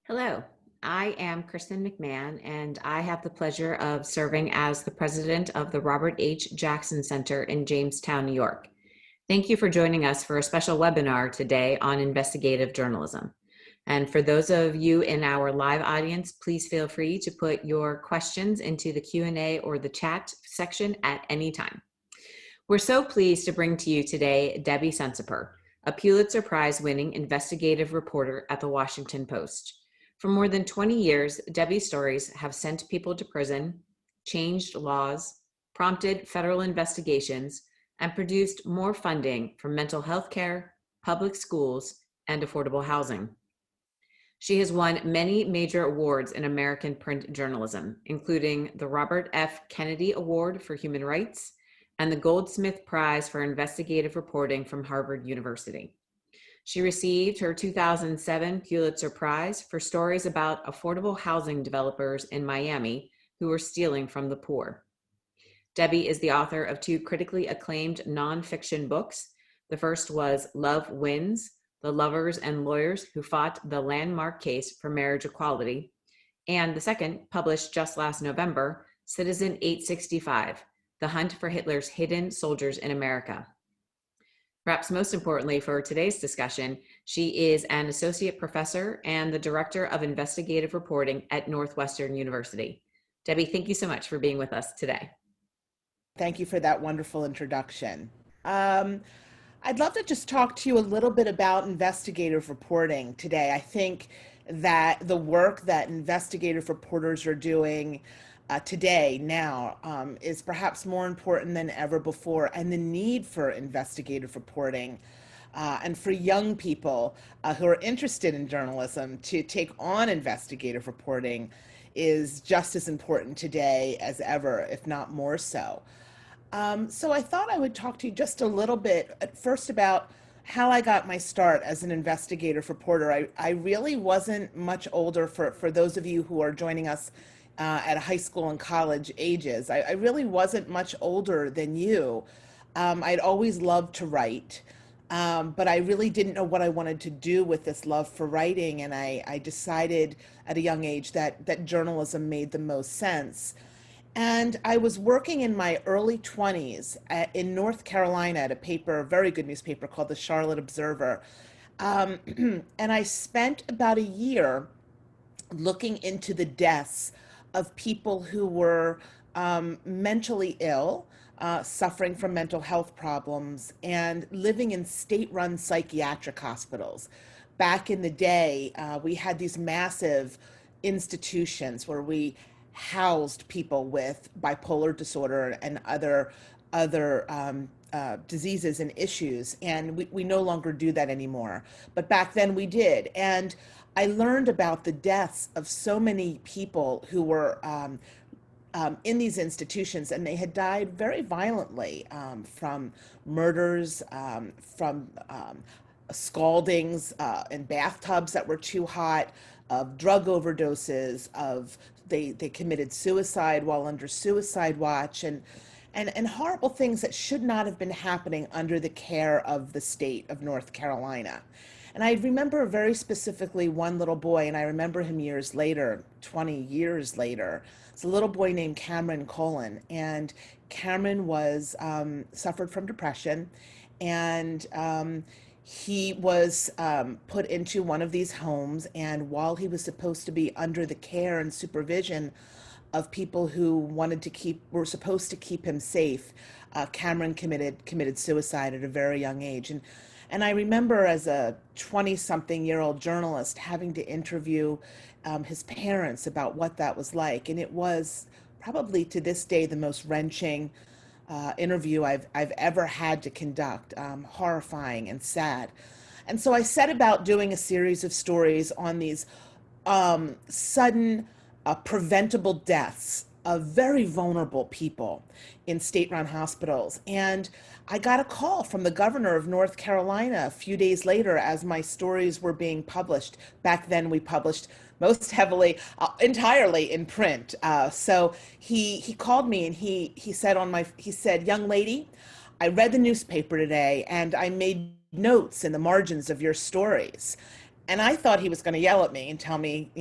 Hello, I am Kristan McMahon, and I have the pleasure of serving as the president of the Robert H. Jackson Center in Jamestown, New York. Thank you for joining us for a special webinar today on investigative journalism. And for those of you in our live audience, please feel free to put your questions into the Q&A or the chat section at any time. We're so pleased to bring to you today Debbie Cenziper, a Pulitzer Prize winning investigative reporter at the Washington Post. For more than 20 years, Debbie's stories have sent people to prison, changed laws, prompted federal investigations, and produced more funding for mental health care, public schools, and affordable housing. She has won many major awards in American print journalism, including the Robert F. Kennedy Award for Human Rights and the Goldsmith Prize for Investigative Reporting from Harvard University. She received her 2007 Pulitzer Prize for stories about affordable housing developers in Miami who were stealing from the poor. Debbie is the author of two critically acclaimed nonfiction books. The first was Love Wins: The Lovers and Lawyers Who Fought the Landmark Case for Marriage Equality, and the second, published just last November, Citizen 865: The Hunt for Hitler's Hidden Soldiers in America. Perhaps most importantly for today's discussion, she is an associate professor and the director of investigative reporting at Northwestern University. Debbie, thank you so much for being with us today. Thank you for that wonderful introduction. I'd love to just talk to you a little bit about investigative reporting today. I think that the work that investigative reporters are doing today, now, is perhaps more important than ever before, and the need for investigative reporting and for young people who are interested in journalism to take on investigative reporting is just as important today as ever, if not more so. So I thought I would talk to you just a little bit at first about how I got my start as an investigative reporter. I really wasn't much older for those of you who are joining us at high school and college ages. I really wasn't much older than you. I'd always loved to write, but I really didn't know what I wanted to do with this love for writing, and I decided at a young age that journalism made the most sense. And I was working in my early 20s in North Carolina at a very good newspaper called the Charlotte Observer. And I spent about a year looking into the deaths of people who were mentally ill, suffering from mental health problems, and living in state-run psychiatric hospitals. Back in the day, we had these massive institutions where we housed people with bipolar disorder and other diseases and issues, and we no longer do that anymore. But back then we did, and I learned about the deaths of so many people who were in these institutions, and they had died very violently from murders, from scaldings in bathtubs that were too hot, of drug overdoses, of they committed suicide while under suicide watch, and horrible things that should not have been happening under the care of the state of North Carolina. And I remember very specifically one little boy, and I remember him years later, 20 years later. It's a little boy named Cameron Cullen, and Cameron was suffered from depression, and he was put into one of these homes, and while he was supposed to be under the care and supervision of people who were supposed to keep him safe, Cameron committed suicide at a very young age. And I remember as a 20-something-year-old journalist having to interview his parents about what that was like, and it was probably to this day the most wrenching interview I've ever had to conduct, horrifying and sad. And so I set about doing a series of stories on these sudden, preventable deaths of very vulnerable people in state-run hospitals. And I got a call from the governor of North Carolina a few days later as my stories were being published. Back then we published most heavily, entirely in print. So he called me and he said, "Young lady, I read the newspaper today and I made notes in the margins of your stories. And I thought he was going to yell at me and tell me,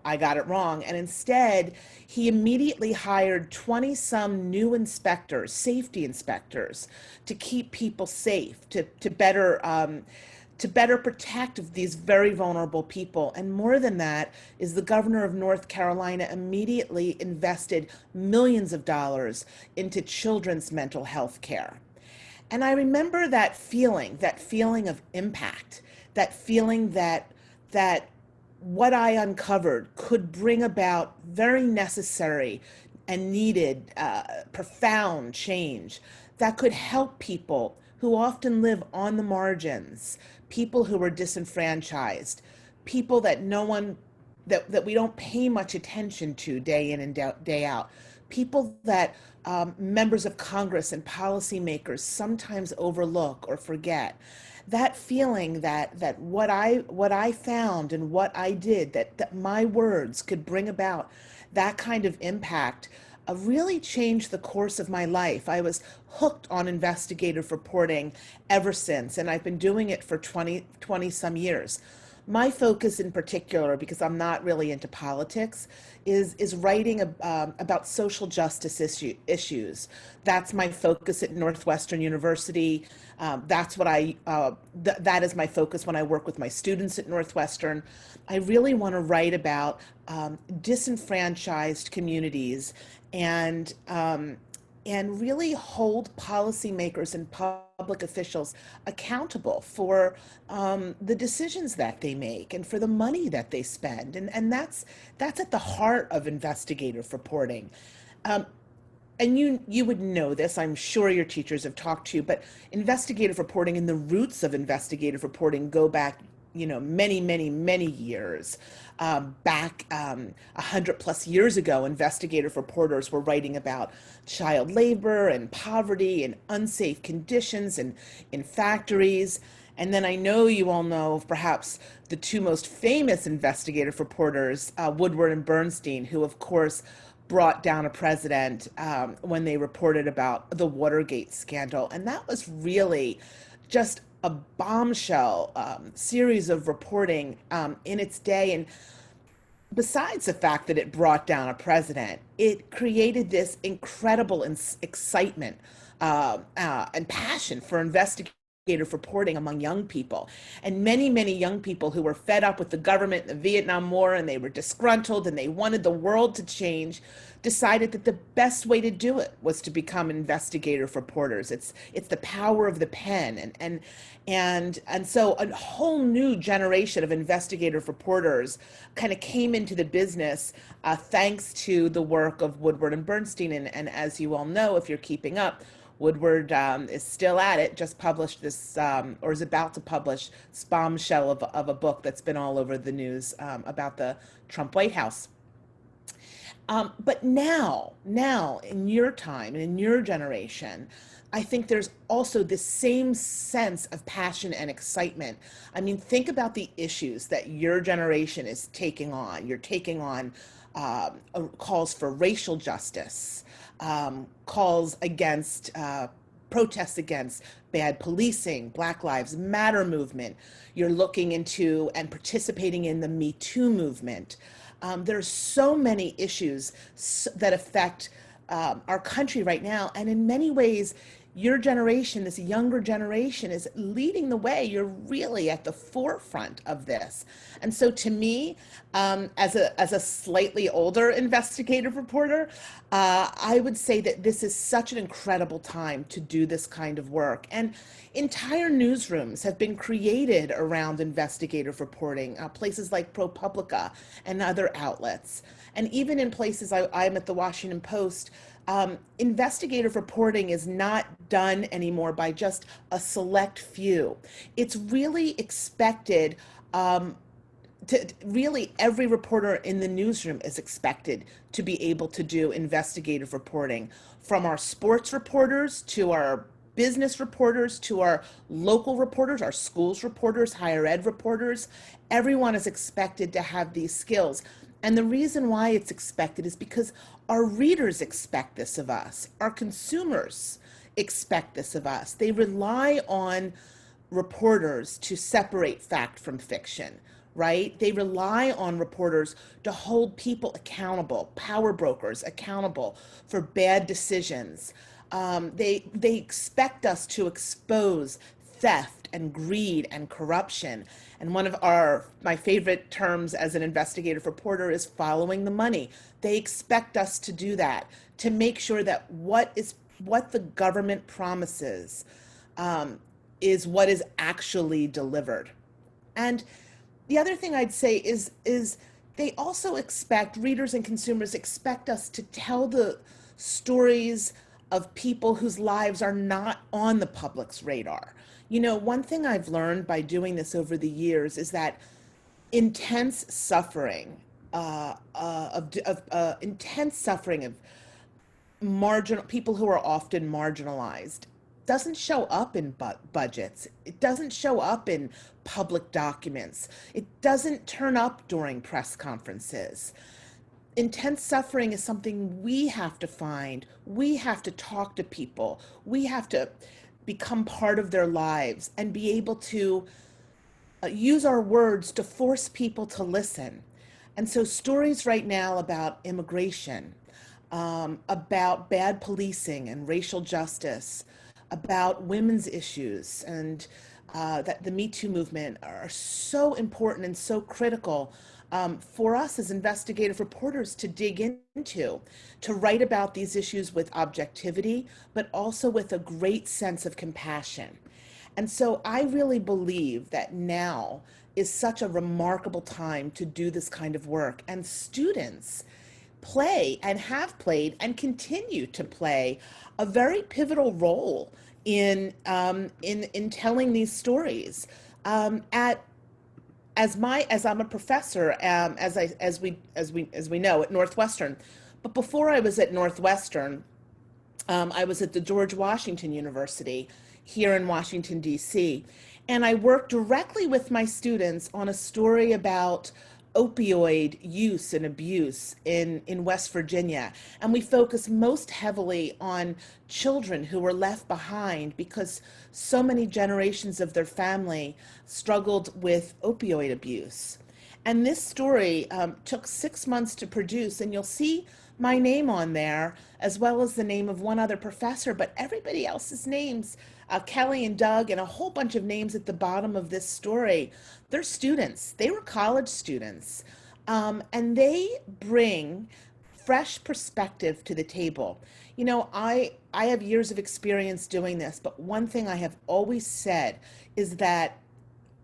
I got it wrong. And instead, he immediately hired 20 some new inspectors, safety inspectors, to keep people safe, to better protect these very vulnerable people. And more than that is the governor of North Carolina immediately invested millions of dollars into children's mental health care. And I remember that feeling of impact, that feeling that what I uncovered could bring about very necessary and needed profound change that could help people who often live on the margins, people who are disenfranchised, people that no one that we don't pay much attention to day in and day out, people that members of Congress and policymakers sometimes overlook or forget. That feeling that what I found and what I did, that my words could bring about that kind of impact, really changed the course of my life. I was hooked on investigative reporting ever since, and I've been doing it for 20 some years. My focus in particular, because I'm not really into politics, is writing about social justice issues. That's my focus at Northwestern University. That's what that is my focus when I work with my students at Northwestern. I really want to write about disenfranchised communities and really hold policymakers and public officials accountable for the decisions that they make and for the money that they spend. And that's at the heart of investigative reporting. And you would know this, I'm sure your teachers have talked to you, but investigative reporting and the roots of investigative reporting go back many years. Back 100 plus years ago, investigative reporters were writing about child labor and poverty and unsafe conditions in factories. And then I know you all know of perhaps the two most famous investigative reporters, Woodward and Bernstein, who of course brought down a president when they reported about the Watergate scandal. And that was really just a bombshell series of reporting in its day. And besides the fact that it brought down a president, it created this incredible excitement and passion for investigative reporting among young people. And many young people who were fed up with the government and the Vietnam War, and they were disgruntled and they wanted the world to change, decided that the best way to do it was to become investigative reporters. It's the power of the pen, and so a whole new generation of investigative reporters kind of came into the business thanks to the work of Woodward and Bernstein. And as you all know, if you're keeping up, Woodward is still at it, just published this, or is about to publish, this bombshell of a book that's been all over the news about the Trump White House. But now, in your time and in your generation, I think there's also this same sense of passion and excitement. I mean, think about the issues that your generation is taking on. You're taking on calls for racial justice, calls against protests against bad policing, Black Lives Matter movement. You're looking into and participating in the Me Too movement. There's so many issues that affect our country right now. And in many ways, your generation, this younger generation, is leading the way. You're really at the forefront of this. And so to me, as a slightly older investigative reporter, I would say that this is such an incredible time to do this kind of work. And entire newsrooms have been created around investigative reporting, places like ProPublica and other outlets. And even in places, I'm at the Washington Post, investigative reporting is not done anymore by just a select few. It's really expected, really every reporter in the newsroom is expected to be able to do investigative reporting, from our sports reporters to our business reporters to our local reporters, our schools reporters, higher ed reporters. Everyone is expected to have these skills. And the reason why it's expected is because our readers expect this of us. Our consumers expect this of us. They rely on reporters to separate fact from fiction, right? They rely on reporters to hold people accountable, power brokers accountable for bad decisions. They expect us to expose theft and greed and corruption. And one of my favorite terms as an investigative reporter is following the money. They expect us to do that, to make sure that what the government promises is what is actually delivered. And the other thing I'd say is they also expect, readers and consumers expect us to tell the stories of people whose lives are not on the public's radar. You know, one thing I've learned by doing this over the years is that intense suffering intense suffering of marginal people who are often marginalized doesn't show up in budgets. It doesn't show up in public documents. It doesn't turn up during press conferences. Intense suffering is something we have to find. We have to talk to people. We have to become part of their lives and be able to use our words to force people to listen. And so stories right now about immigration, about bad policing and racial justice, about women's issues, and that the Me Too movement are so important and so critical for us as investigative reporters to dig into, to write about these issues with objectivity, but also with a great sense of compassion. And so I really believe that now is such a remarkable time to do this kind of work. And students play and have played and continue to play a very pivotal role in telling these stories. As I'm a professor, as we know, at Northwestern, but before I was at Northwestern, I was at the George Washington University here in Washington, D.C., and I worked directly with my students on a story about opioid use and abuse in West Virginia. And we focus most heavily on children who were left behind because so many generations of their family struggled with opioid abuse. And this story took 6 months to produce, and you'll see my name on there, as well as the name of one other professor, but everybody else's names, Kelly and Doug, and a whole bunch of names at the bottom of this story. They're students. They were college students. And they bring fresh perspective to the table. You know, I have years of experience doing this, but one thing I have always said is that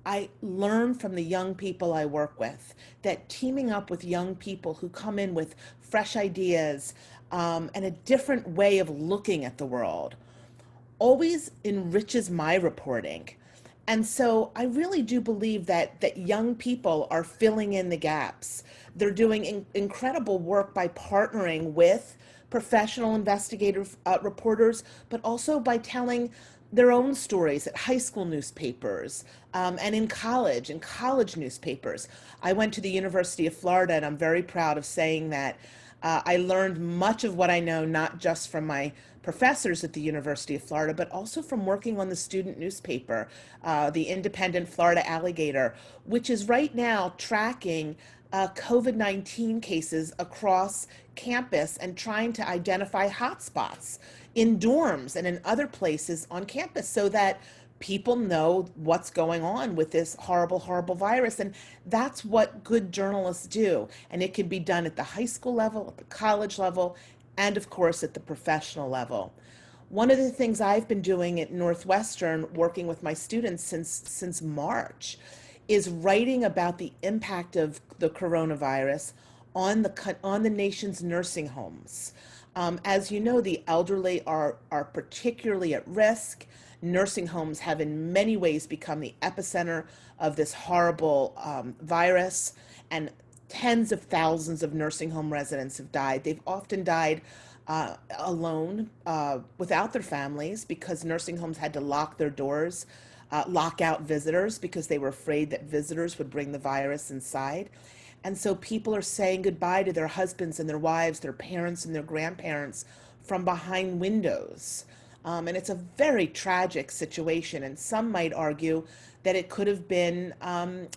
I learn from the young people I work with, that teaming up with young people who come in with fresh ideas and a different way of looking at the world always enriches my reporting. And so I really do believe that young people are filling in the gaps. They're doing incredible work by partnering with professional investigative reporters, but also by telling their own stories at high school newspapers and in college newspapers. I went to the University of Florida, and I'm very proud of saying that I learned much of what I know, not just from my professors at the University of Florida, but also from working on the student newspaper, the Independent Florida Alligator, which is right now tracking COVID-19 cases across campus and trying to identify hotspots in dorms and in other places on campus so that people know what's going on with this horrible, horrible virus. And that's what good journalists do. And it can be done at the high school level, at the college level, and of course at the professional level. One of the things I've been doing at Northwestern, working with my students since March, is writing about the impact of the coronavirus on the nation's nursing homes. As you know, the elderly are particularly at risk. Nursing homes have in many ways become the epicenter of this horrible virus, and tens of thousands of nursing home residents have died. They've often died alone, without their families, because nursing homes had to lock their doors, lock out visitors because they were afraid that visitors would bring the virus inside. And so people are saying goodbye to their husbands and their wives, their parents and their grandparents from behind windows. And it's a very tragic situation, and some might argue that it could have been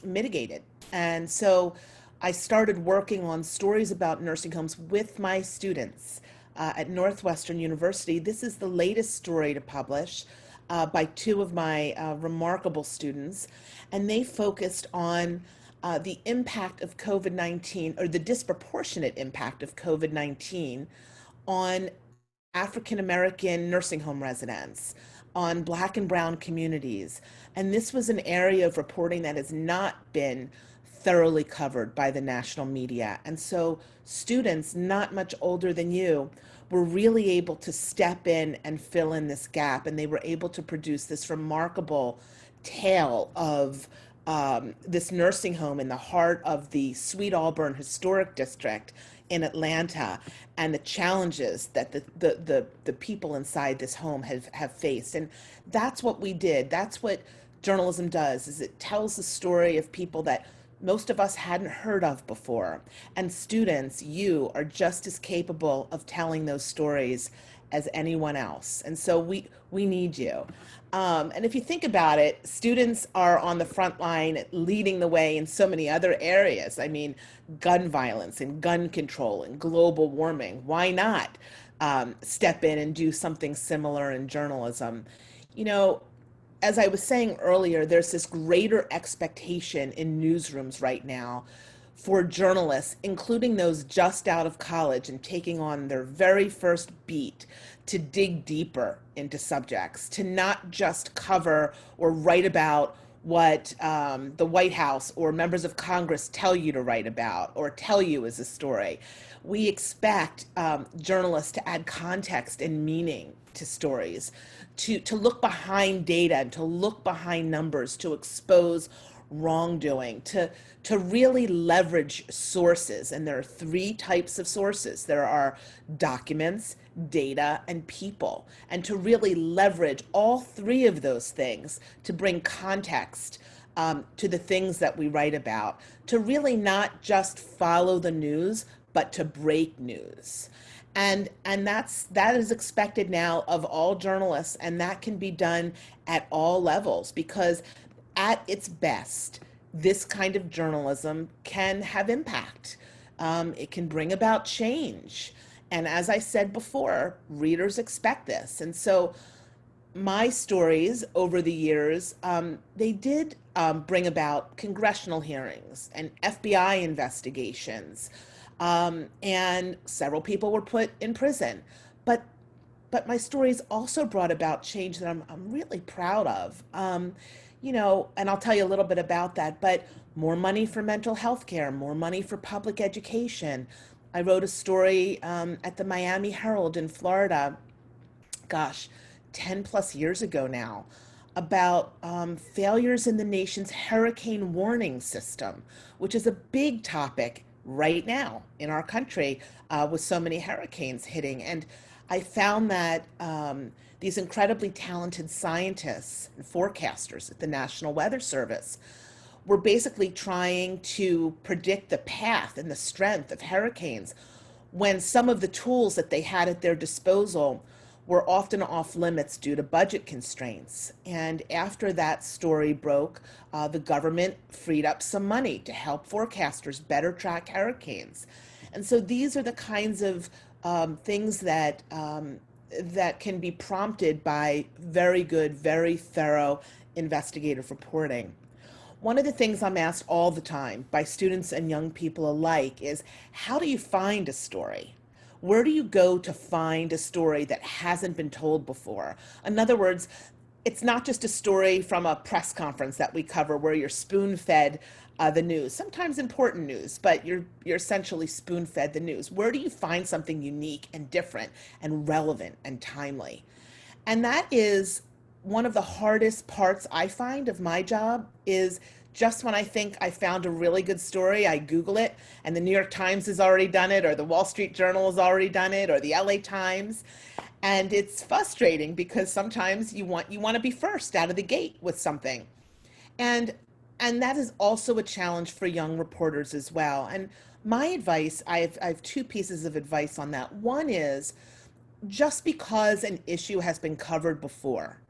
mitigated. And so I started working on stories about nursing homes with my students at Northwestern University. This is the latest story to publish by two of my remarkable students, and they focused on the impact of COVID-19, or the disproportionate impact of COVID-19 on African American nursing home residents, on Black and Brown communities. And this was an area of reporting that has not been thoroughly covered by the national media. And so students not much older than you were really able to step in and fill in this gap. And they were able to produce this remarkable tale of this nursing home in the heart of the Sweet Auburn Historic District in Atlanta, and the challenges that the people inside this home have faced. And that's what we did. That's what journalism does, is it tells the story of people that most of us hadn't heard of before. And students, you are just as capable of telling those stories as anyone else. And so we need you. And if you think about it, students are on the front line leading the way in so many other areas. I mean, gun violence and gun control and global warming. Why not step in and do something similar in journalism? You know, as I was saying earlier, there's this greater expectation in newsrooms right now for journalists, including those just out of college and taking on their very first beat, to dig deeper into subjects, to not just cover or write about what the White House or members of Congress tell you to write about or tell you as a story. We expect journalists to add context and meaning to stories, to look behind data and to look behind numbers, to expose wrongdoing, to really leverage sources. And there are three types of sources. There are documents, data, and people. And to really leverage all three of those things to bring context to the things that we write about, to really not just follow the news, but to break news. And that is expected now of all journalists, and that can be done at all levels, because at its best, this kind of journalism can have impact. It can bring about change. And as I said before, readers expect this. And so my stories over the years, they did bring about congressional hearings and FBI investigations, and several people were put in prison. But my stories also brought about change that I'm really proud of. You know, and I'll tell you a little bit about that, but more money for mental health care, more money for public education. I wrote a story at the Miami Herald in Florida, gosh, 10 plus years ago now, about failures in the nation's hurricane warning system, which is a big topic right now in our country with so many hurricanes hitting. And I found that these incredibly talented scientists and forecasters at the National Weather Service were basically trying to predict the path and the strength of hurricanes, when some of the tools that they had at their disposal were often off limits due to budget constraints. And after that story broke, the government freed up some money to help forecasters better track hurricanes. And so these are the kinds of things that that can be prompted by very good, very thorough investigative reporting. One of the things I'm asked all the time by students and young people alike is, how do you find a story? Where do you go to find a story that hasn't been told before? In other words, it's not just a story from a press conference that we cover where you're spoon-fed the news, sometimes important news, but you're essentially spoon-fed the news. Where do you find something unique and different and relevant and timely? And that is one of the hardest parts I find of my job. Is just when I think I found a really good story, I Google it, and the New York Times has already done it, or the Wall Street Journal has already done it, or the LA Times. And it's frustrating because sometimes you want to be first out of the gate with something. And that is also a challenge for young reporters as well. And my advice, I have two pieces of advice on that. One is, just because an issue has been covered before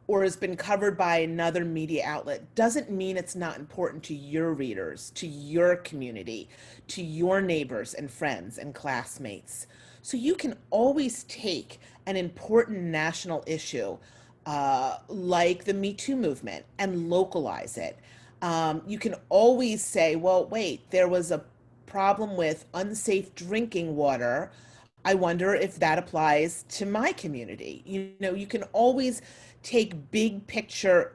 or has been covered by another media outlet doesn't mean it's not important to your readers, to your community, to your neighbors and friends and classmates. So you can always take an important national issue like the Me Too movement and localize it. You can always say, well, wait, there was a problem with unsafe drinking water. I wonder if that applies to my community. You know, you can always take big picture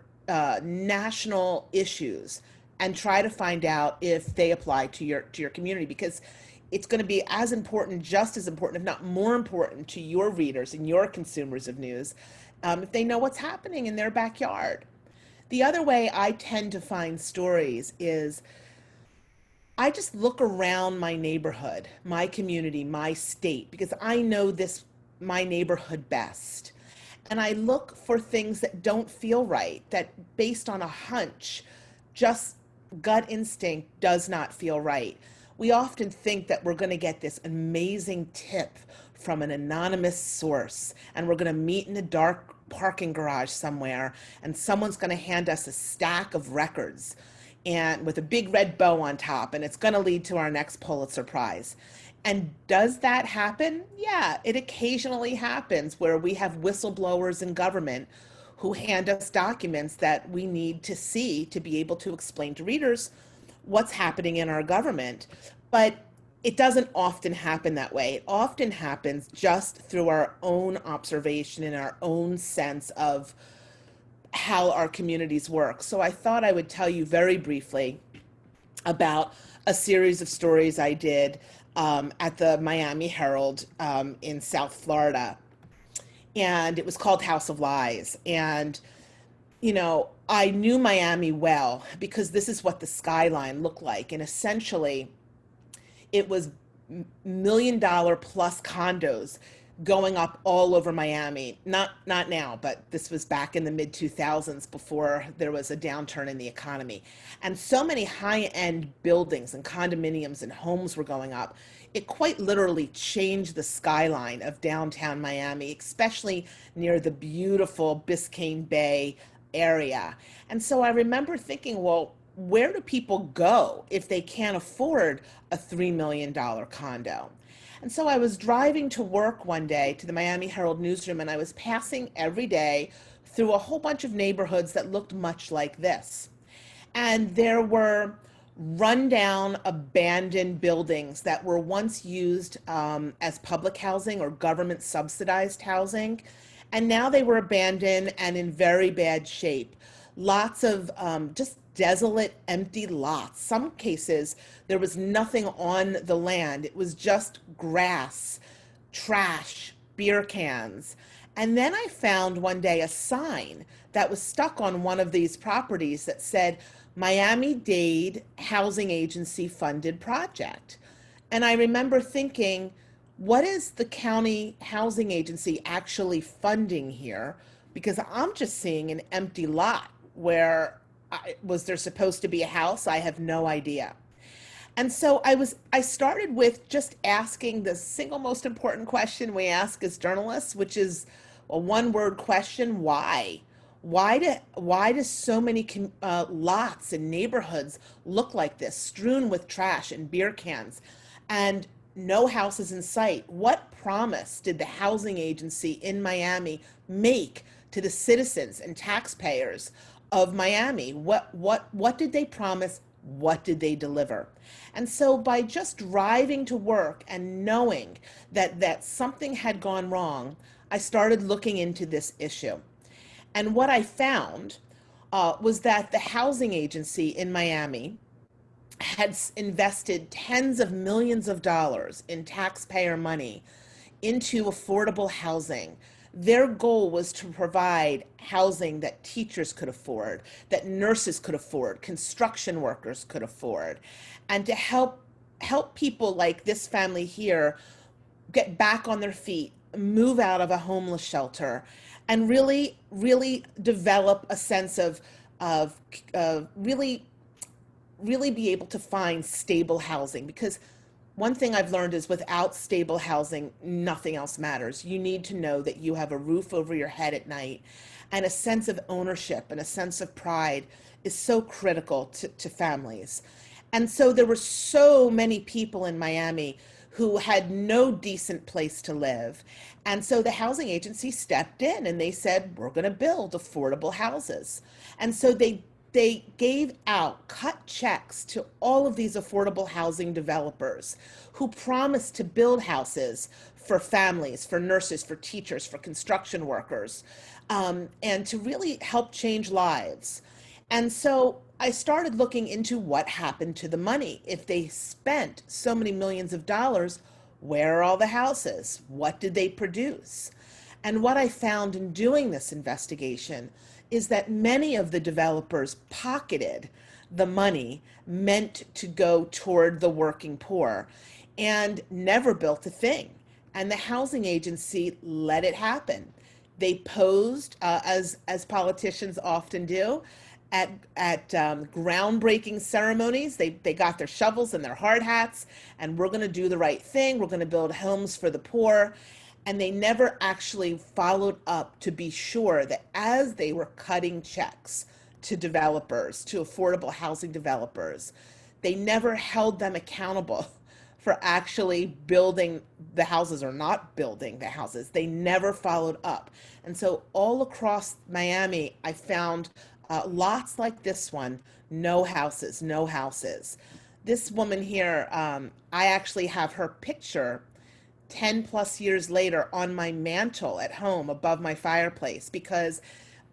national issues and try to find out if they apply to your community, because it's going to be as important, just as important, if not more important, to your readers and your consumers of news if they know what's happening in their backyard. The other way I tend to find stories is I just look around my neighborhood, my community, my state, because I know this, my neighborhood best. And I look for things that don't feel right, that based on a hunch, just gut instinct does not feel right. We often think that we're going to get this amazing tip from an anonymous source, and we're going to meet in a dark parking garage somewhere, and someone's going to hand us a stack of records and with a big red bow on top, and it's going to lead to our next Pulitzer Prize. And does that happen? Yeah, it occasionally happens where we have whistleblowers in government who hand us documents that we need to see to be able to explain to readers what's happening in our government. But it doesn't often happen that way. It often happens just through our own observation and our own sense of how our communities work. So I thought I would tell you very briefly about a series of stories I did at the Miami Herald in South Florida. And it was called House of Lies. And, you know, I knew Miami well because this is what the skyline looked like. And essentially, it was $1 million plus condos going up all over Miami. Not now, but this was back in the mid 2000s before there was a downturn in the economy. And so many high-end buildings and condominiums and homes were going up. It quite literally changed the skyline of downtown Miami, especially near the beautiful Biscayne Bay area. And so I remember thinking, well, where do people go if they can't afford a $3 million condo? And so I was driving to work one day to the Miami Herald newsroom, and I was passing every day through a whole bunch of neighborhoods that looked much like this. And there were rundown, abandoned buildings that were once used as public housing or government subsidized housing. And now they were abandoned and in very bad shape. Lots of just desolate, empty lots. Some cases, there was nothing on the land. It was just grass, trash, beer cans. And then I found one day a sign that was stuck on one of these properties that said, Miami-Dade Housing Agency funded project. And I remember thinking, what is the county housing agency actually funding here? Because I'm just seeing an empty lot where was there supposed to be a house? I have no idea. And so I started with just asking the single most important question we ask as journalists, which is a one-word question: why? Why does so many lots and neighborhoods look like this, strewn with trash and beer cans, and no houses in sight? What promise did the housing agency in Miami make to the citizens and taxpayers of Miami? What did they promise? What did they deliver? And so by just driving to work and knowing that something had gone wrong, I started looking into this issue. And what I found was that the housing agency in Miami had invested tens of millions of dollars in taxpayer money into affordable housing. Their goal was to provide housing that teachers could afford, that nurses could afford, construction workers could afford, and to help people like this family here get back on their feet, move out of a homeless shelter, and really develop a sense of really be able to find stable housing. Because one thing I've learned is without stable housing, nothing else matters. You need to know that you have a roof over your head at night, and a sense of ownership and a sense of pride is so critical to families. And so there were so many people in Miami who had no decent place to live. And so the housing agency stepped in and they said, we're going to build affordable houses. And so they gave out cut checks to all of these affordable housing developers who promised to build houses for families, for nurses, for teachers, for construction workers, and to really help change lives. And so I started looking into what happened to the money. If they spent so many millions of dollars, where are all the houses? What did they produce? And what I found in doing this investigation is that many of the developers pocketed the money meant to go toward the working poor and never built a thing. And the housing agency let it happen. They posed, as politicians often do, at groundbreaking ceremonies. They got their shovels and their hard hats, and we're going to do the right thing. We're going to build homes for the poor. And they never actually followed up to be sure that as they were cutting checks to developers, to affordable housing developers, they never held them accountable for actually building the houses or not building the houses. They never followed up. And so all across Miami, I found lots like this one, no houses, no houses. This woman here, I actually have her picture 10 plus years later on my mantle at home above my fireplace, because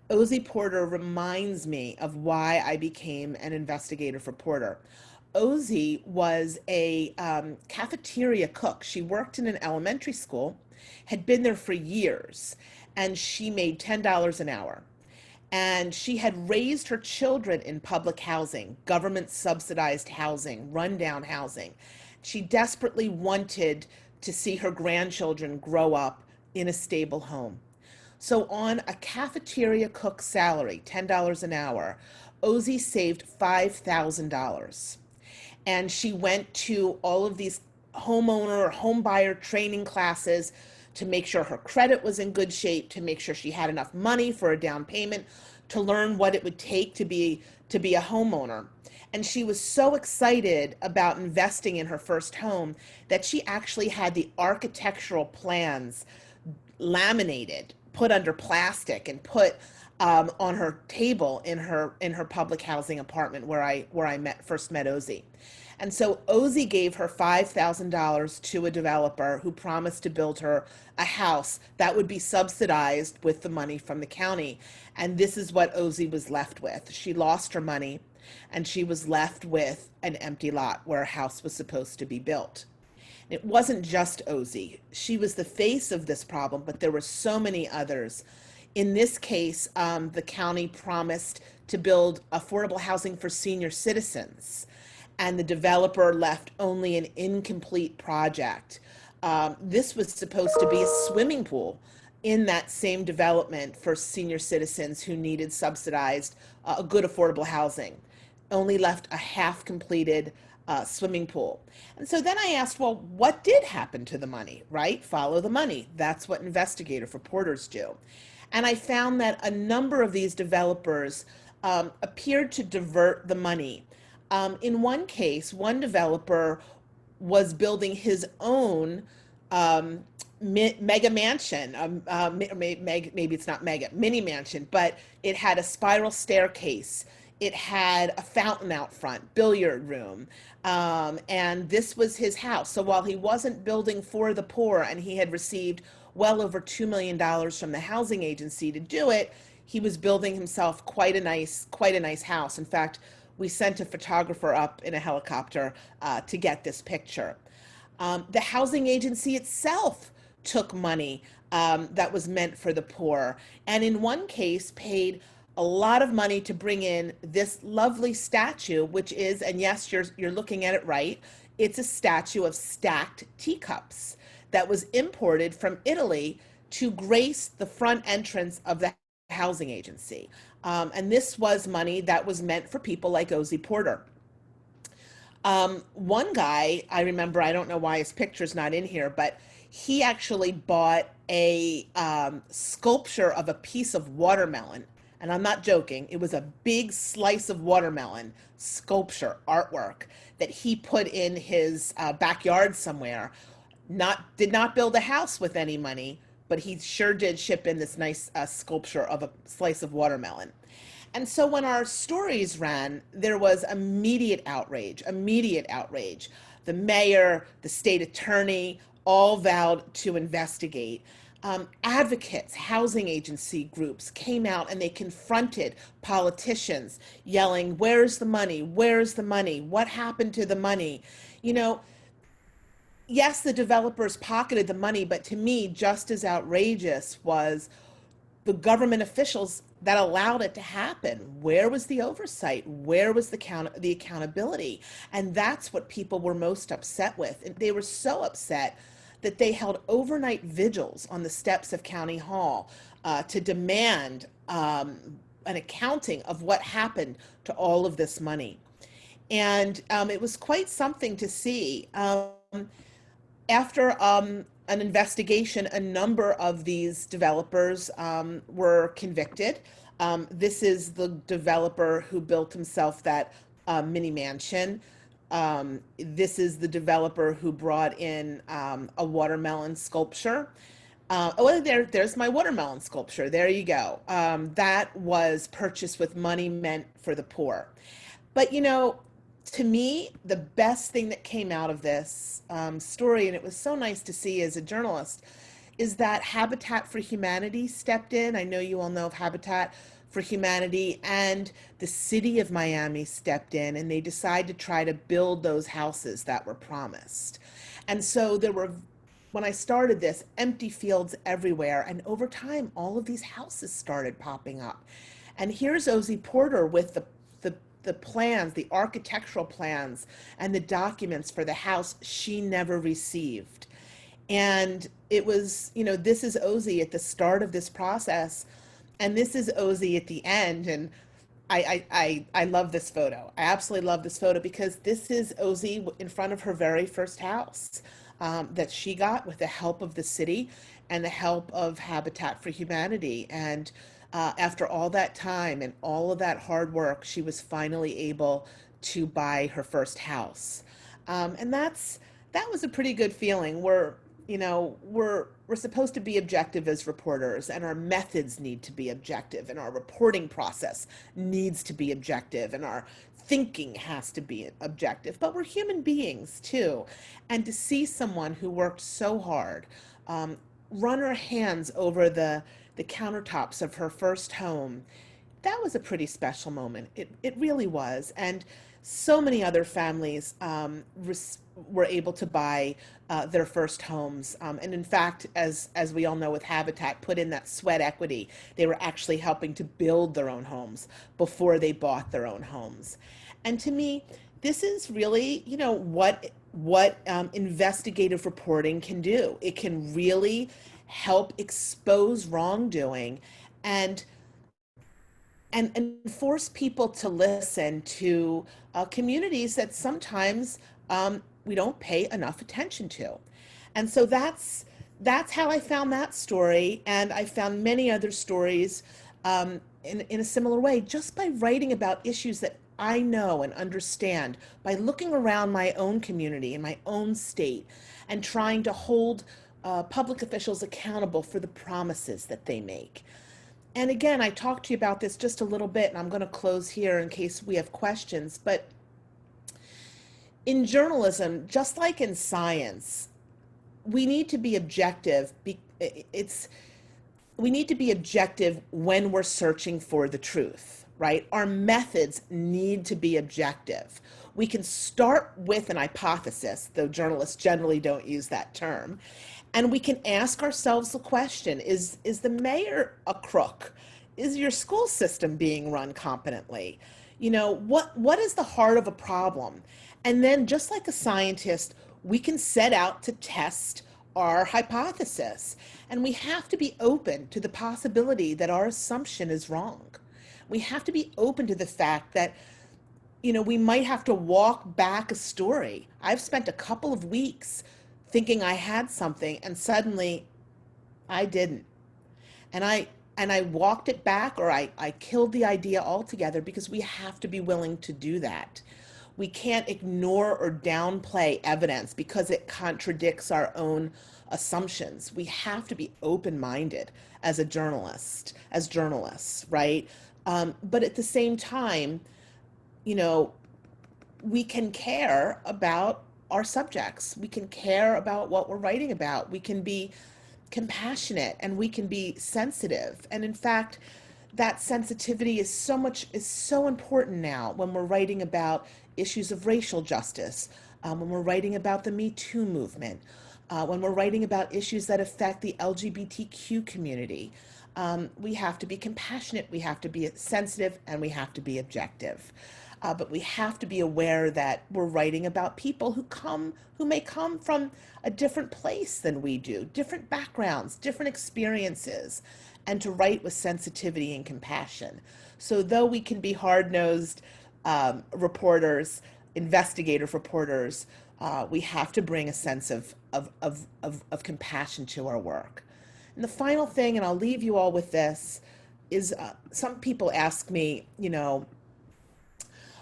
Ozzie Porter reminds me of why I became an investigative reporter. Ozzie was a cafeteria cook. She worked in an elementary school, had been there for years, and she made $10 an hour. And she had raised her children in public housing, government subsidized housing, rundown housing. She desperately wanted to see her grandchildren grow up in a stable home. So on a cafeteria cook salary, $10 an hour, Ozzie saved $5,000. And she went to all of these homeowner or home buyer training classes to make sure her credit was in good shape, to make sure she had enough money for a down payment, to learn what it would take to be a homeowner. And she was so excited about investing in her first home that she actually had the architectural plans laminated, put under plastic, and put on her table in her public housing apartment where I first met Ozzie. And so Ozzie gave her $5,000 to a developer who promised to build her a house that would be subsidized with the money from the county. And this is what Ozzie was left with. She lost her money, and she was left with an empty lot where a house was supposed to be built. It wasn't just Ozzie. She was the face of this problem, but there were so many others. In this case, the county promised to build affordable housing for senior citizens, and the developer left only an incomplete project. This was supposed to be a swimming pool in that same development for senior citizens who needed subsidized, good affordable housing. Only left a half-completed swimming pool. And so then I asked, well, what did happen to the money, right? Follow the money. That's what investigative reporters do. And I found that a number of these developers appeared to divert the money. In one case, one developer was building his own mega mansion, maybe it's not mega, mini mansion, but it had a spiral staircase. It had a fountain out front, billiard room, and this was his house. So while he wasn't building for the poor, and he had received well over $2 million from the housing agency to do it, he was building himself quite a nice house. In fact, we sent a photographer up in a helicopter to get this picture. The housing agency itself took money that was meant for the poor, and in one case paid a lot of money to bring in this lovely statue, which is, and yes, you're looking at it right, it's a statue of stacked teacups that was imported from Italy to grace the front entrance of the housing agency. And this was money that was meant for people like Ozzie Porter. One guy, I remember, I don't know why his picture's not in here, but he actually bought a sculpture of a piece of watermelon. And I'm not joking, it was a big slice of watermelon sculpture artwork that he put in his backyard somewhere. Did not build a house with any money, but he sure did ship in this nice sculpture of a slice of watermelon. And so when our stories ran, there was immediate outrage, immediate outrage. The mayor, the state attorney, all vowed to investigate. Advocates, housing agency groups came out and they confronted politicians, yelling, "Where's the money? Where's the money? What happened to the money?" You know, yes, the developers pocketed the money, but to me, just as outrageous was the government officials that allowed it to happen. Where was the oversight? Where was the accountability? And that's what people were most upset with. And they were so upset that they held overnight vigils on the steps of County Hall to demand an accounting of what happened to all of this money. And it was quite something to see. After an investigation, a number of these developers were convicted. This is the developer who built himself that mini mansion. This is the developer who brought in a watermelon sculpture. Oh, there's my watermelon sculpture. There you go. That was purchased with money meant for the poor. But you know, to me, the best thing that came out of this story, and it was so nice to see as a journalist, is that Habitat for Humanity stepped in. I know you all know of Habitat for Humanity, and the city of Miami stepped in, and they decided to try to build those houses that were promised. And so there were, when I started this, empty fields everywhere, and over time, all of these houses started popping up. And here's Ozzie Porter with the plans, the architectural plans, and the documents for the house she never received. And it was, you know, this is Ozzie at the start of this process, and this is Ozzie at the end. And I love this photo. I absolutely love this photo because this is Ozzie in front of her very first house that she got with the help of the city and the help of Habitat for Humanity. And after all that time and all of that hard work, she was finally able to buy her first house. And that was a pretty good feeling. We're supposed to be objective as reporters, and our methods need to be objective, and our reporting process needs to be objective, and our thinking has to be objective. But we're human beings too. And to see someone who worked so hard run her hands over the countertops of her first home, that was a pretty special moment. It really was. And so many other families were able to buy their first homes. And in fact, as we all know with Habitat, put in that sweat equity. They were actually helping to build their own homes before they bought their own homes. And to me, this is really, you know, what investigative reporting can do. It can really help expose wrongdoing and force people to listen to communities that sometimes we don't pay enough attention to. And so that's how I found that story, and I found many other stories in a similar way, just by writing about issues that I know and understand, by looking around my own community and my own state and trying to hold public officials accountable for the promises that they make. And again, I talked to you about this just a little bit, and I'm going to close here in case we have questions. But in journalism, just like in science, we need to be objective. We need to be objective when we're searching for the truth, right? Our methods need to be objective. We can start with an hypothesis, though journalists generally don't use that term. And we can ask ourselves the question, is the mayor a crook? Is your school system being run competently? You know, what is the heart of a problem? And then just like a scientist, we can set out to test our hypothesis. And we have to be open to the possibility that our assumption is wrong. We have to be open to the fact that we might have to walk back a story. I've spent a couple of weeks thinking I had something and suddenly I didn't. And I walked it back, or I killed the idea altogether, because we have to be willing to do that. We can't ignore or downplay evidence because it contradicts our own assumptions. We have to be open-minded as a journalist, as journalists, right? But at the same time, you know, we can care about our subjects. We can care about what we're writing about. We can be compassionate and we can be sensitive. And in fact, that sensitivity is so important now when we're writing about issues of racial justice, when we're writing about the Me Too movement, when we're writing about issues that affect the LGBTQ community. We have to be compassionate, we have to be sensitive, and we have to be objective. But we have to be aware that we're writing about people who may come from a different place than we do, different backgrounds, different experiences, and to write with sensitivity and compassion. So though we can be hard-nosed reporters, investigative reporters, we have to bring a sense of compassion to our work. And the final thing, and I'll leave you all with this, is some people ask me,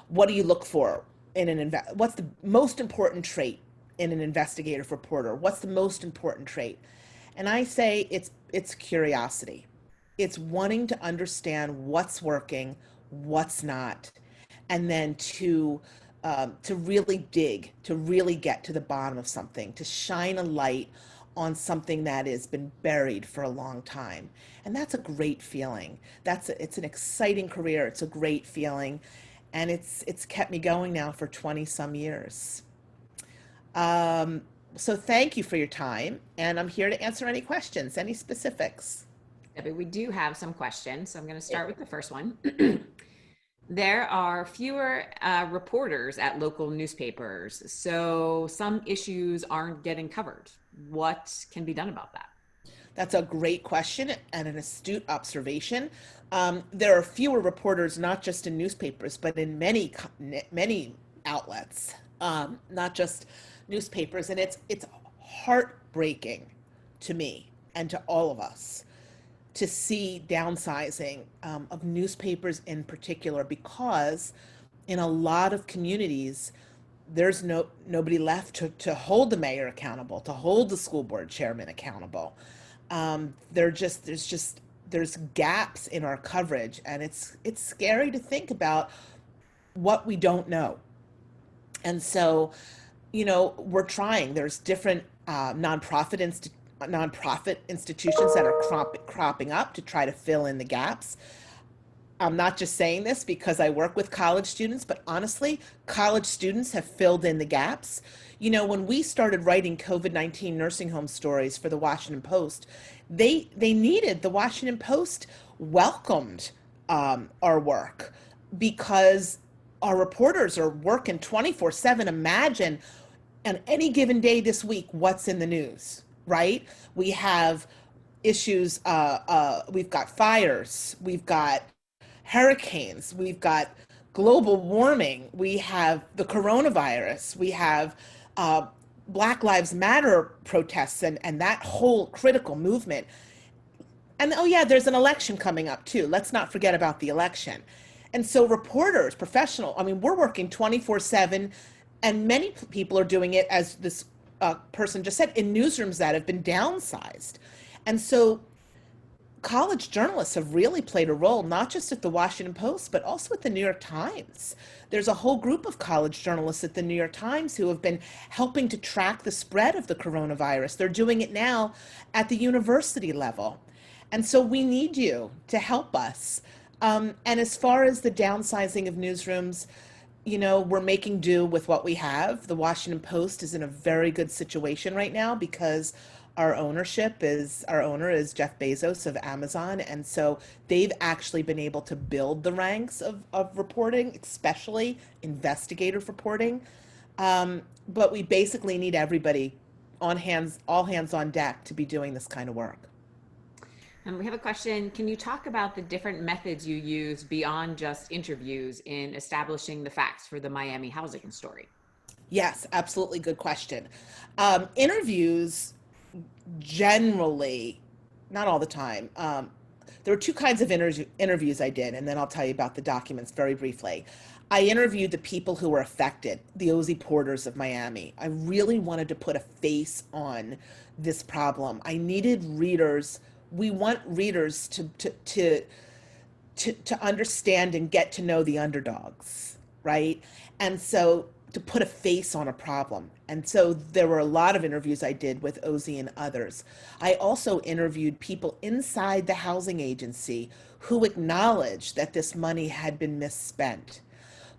what do you look for in what's the most important trait in an investigative reporter? What's the most important trait? And I say it's curiosity. It's wanting to understand what's working, what's not, and then to really dig, to really get to the bottom of something, to shine a light on something that has been buried for a long time. And that's a great feeling. It's an exciting career. It's a great feeling. And it's kept me going now for 20 some years. So thank you for your time. And I'm here to answer any questions, any specifics. Debbie, we do have some questions. So I'm going to start with the first one. There are fewer reporters at local newspapers, so some issues aren't getting covered. What can be done about that? That's a great question and an astute observation. There are fewer reporters, not just in newspapers, but in many outlets, not just newspapers. And it's heartbreaking to me and to all of us to see downsizing of newspapers in particular, because in a lot of communities, there's nobody left to hold the mayor accountable, to hold the school board chairman accountable. There's gaps in our coverage, and it's scary to think about what we don't know. And so, we're trying. There's different nonprofit institutions that are cropping up to try to fill in the gaps. I'm not just saying this because I work with college students, but honestly, college students have filled in the gaps. When we started writing COVID-19 nursing home stories for the Washington Post, the Washington Post welcomed our work, because our reporters are working 24/7. Imagine on any given day this week, what's in the news, right? We have issues, we've got fires, we've got hurricanes, we've got global warming, we have the coronavirus, we have Black Lives Matter protests and that whole critical movement. And oh yeah, there's an election coming up too. Let's not forget about the election. And so reporters, we're working 24/7, and many people are doing it, as this person just said, in newsrooms that have been downsized. And so college journalists have really played a role, not just at the Washington Post, but also at the New York Times. There's a whole group of college journalists at the New York Times who have been helping to track the spread of the coronavirus. They're doing it now at the university level. And so we need you to help us. And as far as the downsizing of newsrooms, we're making do with what we have. The Washington Post is in a very good situation right now because our owner is Jeff Bezos of Amazon. And so they've actually been able to build the ranks of reporting, especially investigative reporting. But we basically need everybody all hands on deck to be doing this kind of work. We have a question. Can you talk about the different methods you use beyond just interviews in establishing the facts for the Miami housing story? Yes, absolutely good question. Interviews generally, not all the time. There were two kinds of interviews I did, and then I'll tell you about the documents very briefly. I interviewed the people who were affected, the Ozzy Porters of Miami. I really wanted to put a face on this problem. I needed readers. We want readers to understand and get to know the underdogs, right? And so to put a face on a problem. And so there were a lot of interviews I did with Ozzy and others. I also interviewed people inside the housing agency who acknowledged that this money had been misspent.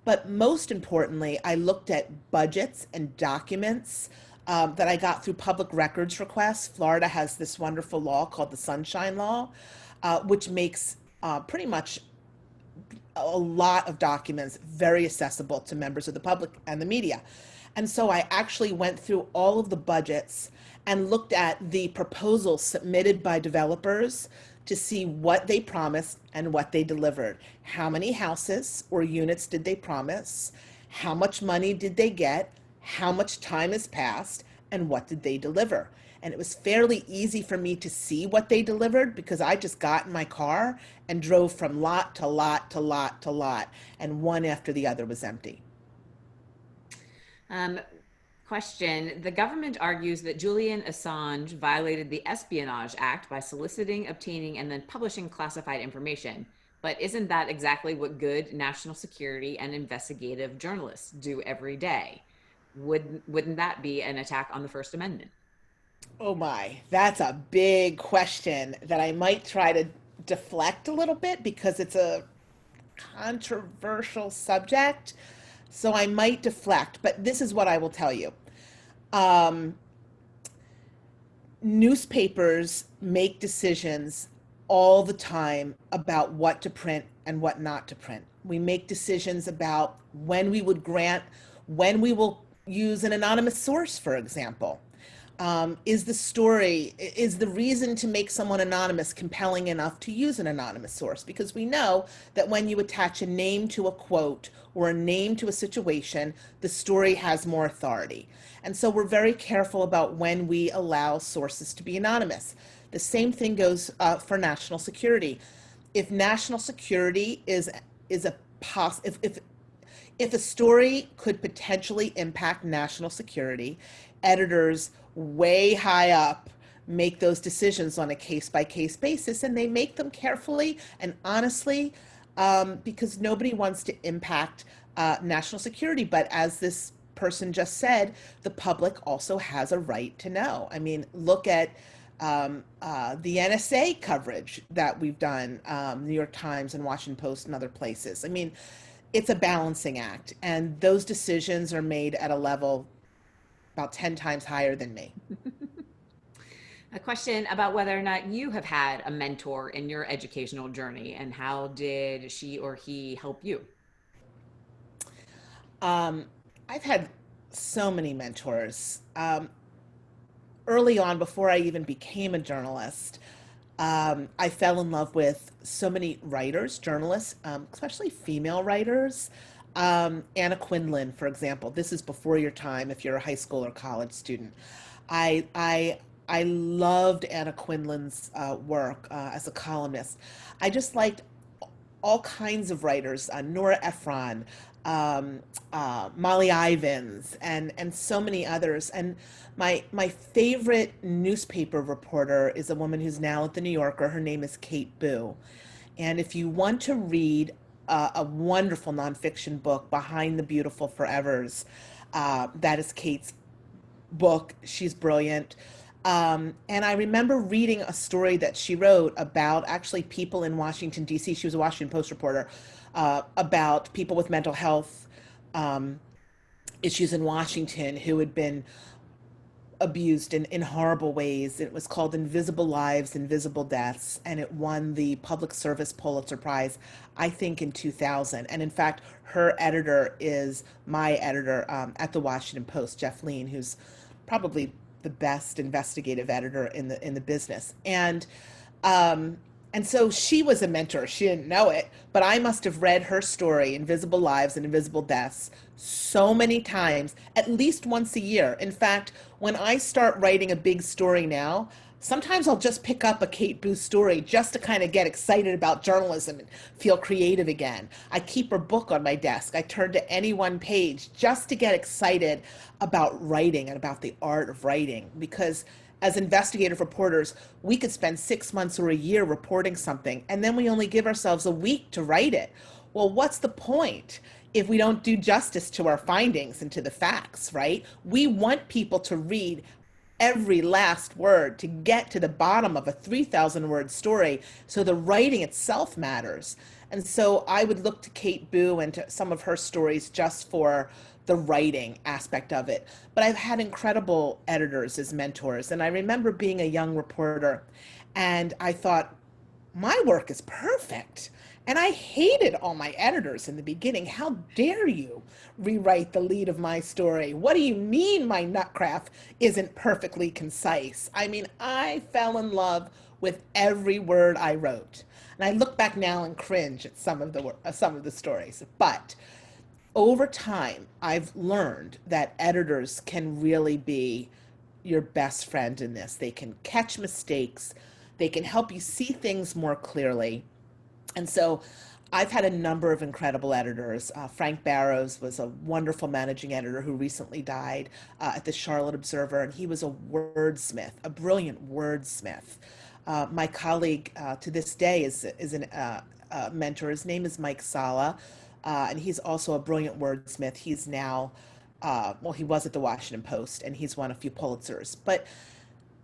But most importantly, I looked at budgets and documents that I got through public records requests. Florida has this wonderful law called the Sunshine Law, which makes pretty much a lot of documents very accessible to members of the public and the media. And so I actually went through all of the budgets and looked at the proposals submitted by developers to see what they promised and what they delivered. How many houses or units did they promise? How much money did they get? How much time has passed? And what did they deliver? And it was fairly easy for me to see what they delivered because I just got in my car and drove from lot to lot to lot to lot, and one after the other was empty. Um, Question. The government argues that Julian Assange violated the Espionage Act by soliciting, obtaining, and then publishing classified information. But isn't that exactly what good national security and investigative journalists do every day? Wouldn't that be an attack on the First Amendment? Oh my, that's a big question that I might try to deflect a little bit because it's a controversial subject. So I might deflect, but this is what I will tell you. Um, Newspapers make decisions all the time about what to print and what not to print. We make decisions about when we would grant, when we will use an anonymous source, for example. Is the reason to make someone anonymous compelling enough to use an anonymous source? Because we know that when you attach a name to a quote or a name to a situation, the story has more authority. And so we're very careful about when we allow sources to be anonymous. The same thing goes for national security. If national security is a if a story could potentially impact national security, editors way high up make those decisions on a case by case basis, and they make them carefully and honestly because nobody wants to impact national security. But as this person just said, the public also has a right to know. I mean, look at the NSA coverage that we've done, New York Times and Washington Post and other places. I mean, it's a balancing act, and those decisions are made at a level about 10 times higher than me. A question about whether or not you have had a mentor in your educational journey and how did she or he help you? Um, I've had so many mentors. Early on, before I even became a journalist, I fell in love with so many writers, journalists, especially female writers. Anna Quindlen, for example. This is before your time if you're a high school or college student. I I I loved Anna Quindlen's work as a columnist. I just liked all kinds of writers, Nora Ephron, Molly Ivins, and so many others. And my favorite newspaper reporter is a woman who's now at the New Yorker. Her name is Kate Boo. And if you want to read a wonderful nonfiction book, Behind the Beautiful Forevers, that is Kate's book. She's brilliant. And I remember reading a story that she wrote about actually people in Washington, D.C. She was a Washington Post reporter about people with mental health issues in Washington who had been abused in horrible ways. It was called Invisible Lives, Invisible Deaths, and it won the Public Service Pulitzer Prize, I think, in 2000. And in fact, her editor is my editor at the Washington Post, Jeff Lean, who's probably the best investigative editor in the business. And And so she was a mentor. She didn't know it, but I must have read her story, Invisible Lives and Invisible Deaths, so many times, at least once a year. In fact, when I start writing a big story now, sometimes I'll just pick up a Kate Booth story just to kind of get excited about journalism and feel creative again. I keep her book on my desk. I turn to any one page just to get excited about writing and about the art of writing, because as investigative reporters, we could spend 6 months or a year reporting something, and then we only give ourselves a week to write it. Well, what's the point if we don't do justice to our findings and to the facts, right? We want people to read every last word to get to the bottom of a 3,000 word story. So the writing itself matters. And so I would look to Kate Boo and to some of her stories just for the writing aspect of it. But I've had incredible editors as mentors. And I remember being a young reporter and I thought, my work is perfect. And I hated all my editors in the beginning. How dare you rewrite the lead of my story? What do you mean my nutcraft isn't perfectly concise? I mean, I fell in love with every word I wrote. And I look back now and cringe at some of the stories. But over time, I've learned that editors can really be your best friend in this. They can catch mistakes. They can help you see things more clearly. And so I've had a number of incredible editors. Frank Barrows was a wonderful managing editor who recently died at the Charlotte Observer, and he was a wordsmith, a brilliant wordsmith. My colleague to this day is a mentor. His name is Mike Sala, and he's also a brilliant wordsmith. He's now, well, he was at the Washington Post, and he's won a few Pulitzers. But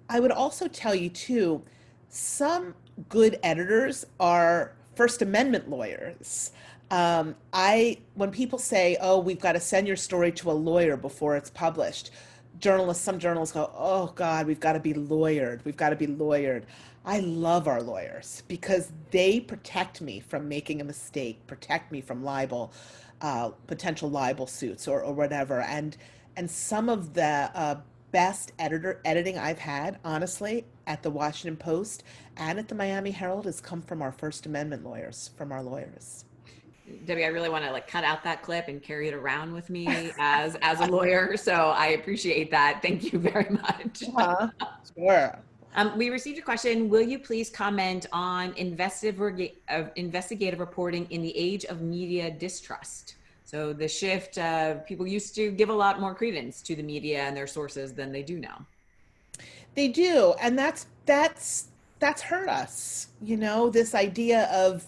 I would also tell you, too, some good editors are First Amendment lawyers. When people say, "Oh, we've got to send your story to a lawyer before it's published," some journalists go, "Oh God, we've got to be lawyered. We've got to be lawyered." I love our lawyers because they protect me from making a mistake, protect me from libel, potential libel suits or whatever. And some of the best editing I've had, honestly, at the Washington Post and at the Miami Herald has come from our First Amendment lawyers, from our lawyers. Debbie, I really want to like cut out that clip and carry it around with me as a lawyer. So I appreciate that. Thank you very much. Sure. We received a question. Will you please comment on investigative reporting in the age of media distrust? So the shift, people used to give a lot more credence to the media and their sources than they do now. They do, and that's hurt us. You know, this idea of,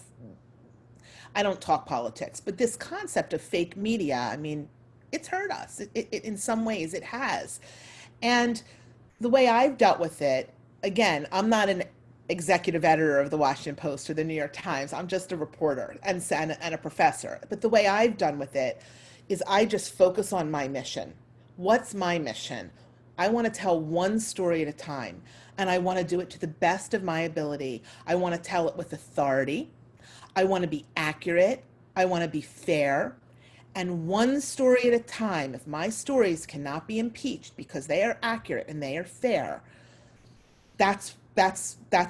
I don't talk politics, but this concept of fake media, I mean, it's hurt us. In some ways, it has. And the way I've dealt with it, again, I'm not an executive editor of the Washington Post or the New York Times. I'm just a reporter and a professor. But the way I've done with it is I just focus on my mission. What's my mission? I want to tell one story at a time, and I want to do it to the best of my ability. I want to tell it with authority. I want to be accurate. I want to be fair. And one story at a time. If my stories cannot be impeached because they are accurate and they are fair, that's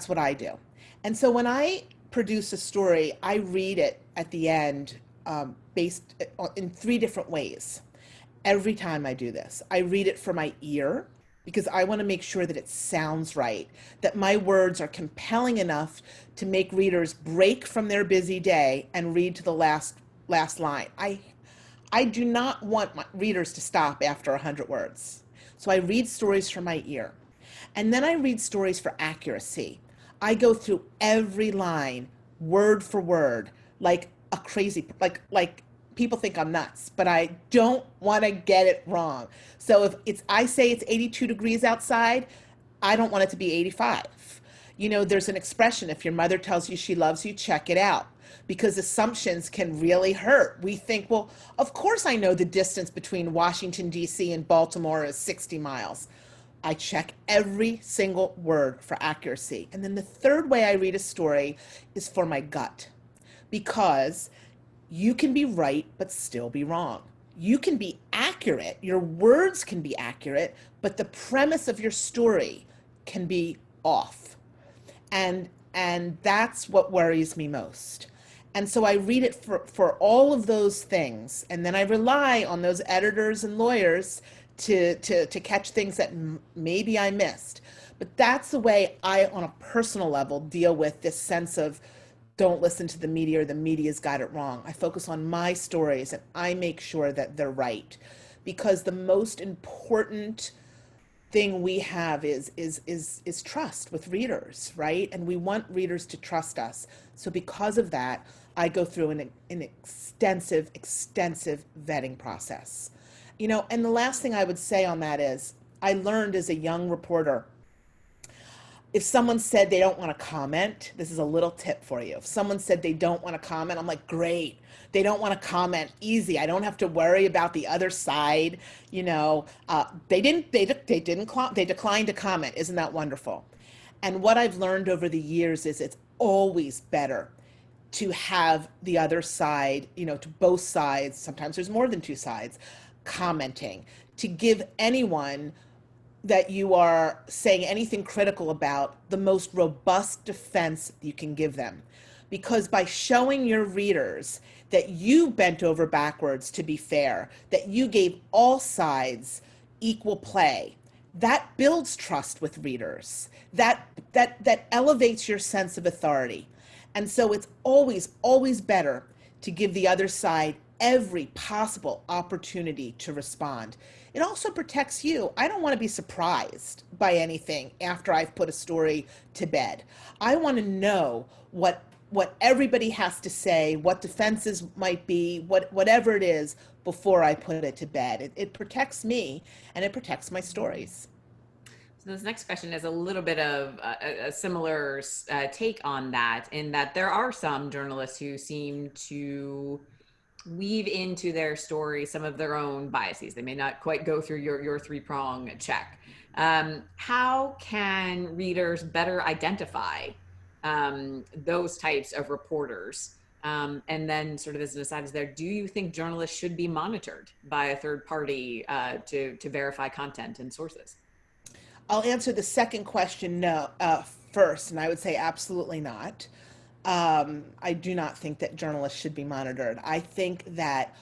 what I do. And so when I produce a story, I read it at the end based in 3 different ways. Every time I do this, I read it for my ear because I want to make sure that it sounds right, that my words are compelling enough to make readers break from their busy day and read to the last line. I do not want my readers to stop after 100 words. So I read stories for my ear. And then I read stories for accuracy. I go through every line, word for word, like a crazy, like people think I'm nuts, but I don't want to get it wrong. So if I say it's 82 degrees outside, I don't want it to be 85. You know, there's an expression, if your mother tells you she loves you, check it out, because assumptions can really hurt. We think, well, of course I know the distance between Washington, D.C. and Baltimore is 60 miles. I check every single word for accuracy. And then the third way I read a story is for my gut, because you can be right but still be wrong. You can be accurate, your words can be accurate, but the premise of your story can be off. And And that's what worries me most. And so I read it for all of those things. And then I rely on those editors and lawyers to catch things that maybe I missed. But that's the way I, on a personal level, deal with this sense of don't listen to the media or the media's got it wrong. I focus on my stories and I make sure that they're right. Because the most important thing we have is trust with readers, right? And we want readers to trust us. So because of that, I go through an extensive vetting process. And the last thing I would say on that is I learned as a young reporter, if someone said they don't want to comment, this is a little tip for you. If someone said they don't want to comment, I'm like, great. They don't want to comment. Easy. I don't have to worry about the other side. They declined to comment. Isn't that wonderful? And what I've learned over the years is it's always better to have the other side, to both sides. Sometimes there's more than two sides commenting, to give anyone that you are saying anything critical about the most robust defense you can give them. Because by showing your readers that you bent over backwards to be fair, that you gave all sides equal play, that builds trust with readers. That elevates your sense of authority. And so it's always better to give the other side every possible opportunity to respond. It also protects you. I don't want to be surprised by anything after I've put a story to bed. I want to know what everybody has to say, what defenses might be, whatever it is before I put it to bed. It protects me and it protects my stories. So this next question is a little bit of a similar take on that, in that there are some journalists who seem to weave into their story some of their own biases. They may not quite go through your three-prong check. How can readers better identify those types of reporters? And then sort of as an aside is there, do you think journalists should be monitored by a third party to verify content and sources? I'll answer the second question first, and I would say absolutely not. I do not think that journalists should be monitored. I think that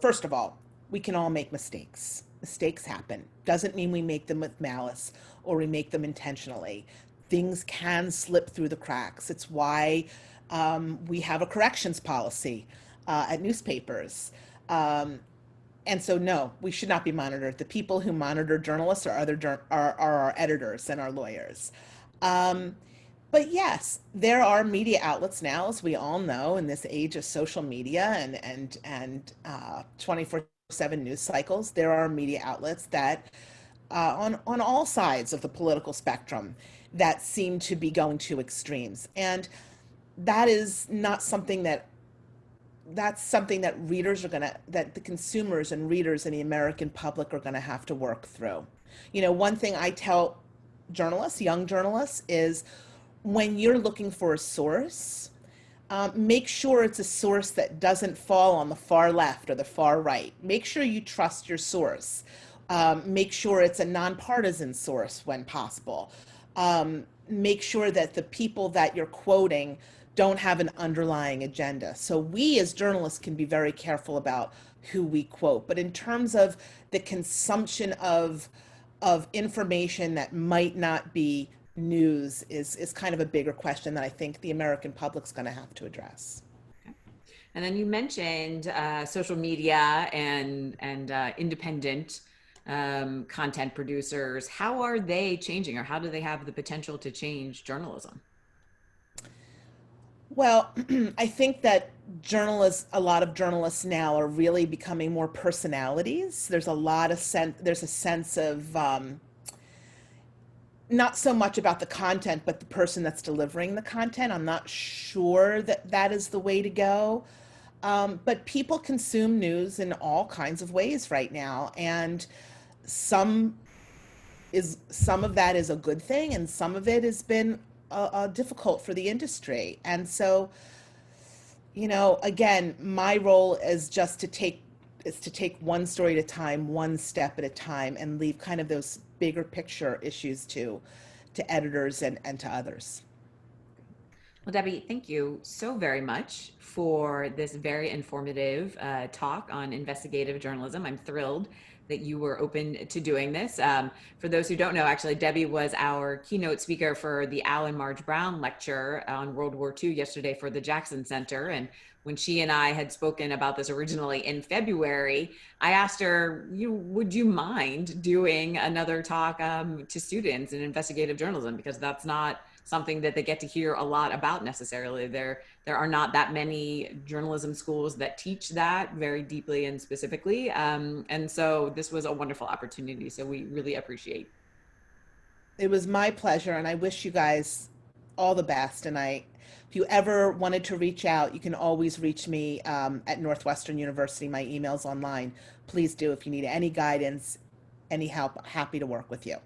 first of all, we can all make mistakes. Mistakes happen. Doesn't mean we make them with malice or we make them intentionally. Things can slip through the cracks. It's why we have a corrections policy at newspapers. And so, no, we should not be monitored. The people who monitor journalists are our editors and our lawyers. But yes, there are media outlets now, as we all know, in this age of social media and 24/7 news cycles. There are media outlets that, on all sides of the political spectrum, that seem to be going to extremes, and that is not something that. That's something that that the consumers and readers and the American public are going to have to work through. One thing I tell journalists, young journalists, is when you're looking for a source, make sure it's a source that doesn't fall on the far left or the far right. Make sure you trust your source. Make sure it's a nonpartisan source when possible. Make sure that the people that you're quoting don't have an underlying agenda. So we as journalists can be very careful about who we quote. But in terms of the consumption of information that might not be news is kind of a bigger question that I think the American public's going to have to address. And then you mentioned social media and independent content producers. How are they changing, or how do they have the potential to change journalism? Well, I think that a lot of journalists now are really becoming more personalities. There's a sense of not so much about the content, but the person that's delivering the content. I'm not sure that is the way to go. But people consume news in all kinds of ways right now, and some of that is a good thing, and some of it has been difficult for the industry. And so, again, my role is just to take one story at a time, one step at a time, and leave kind of those bigger picture issues to to editors and to others. Well, Debbie, thank you so very much for this very informative talk on investigative journalism. I'm thrilled that you were open to doing this. For those who don't know, actually, Debbie was our keynote speaker for the Al and Marge Brown lecture on World War II yesterday for the Jackson Center. And when she and I had spoken about this originally in February, I asked her, would you mind doing another talk to students in investigative journalism? Because that's not something that they get to hear a lot about necessarily. There are not that many journalism schools that teach that very deeply and specifically. And so this was a wonderful opportunity. So we really appreciate. It was my pleasure, and I wish you guys all the best. And if you ever wanted to reach out, you can always reach me at Northwestern University. My email's online. Please do. If you need any guidance, any help, happy to work with you.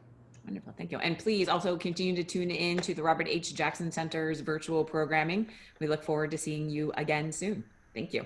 Wonderful, thank you. And please also continue to tune in to the Robert H. Jackson Center's virtual programming. We look forward to seeing you again soon. Thank you.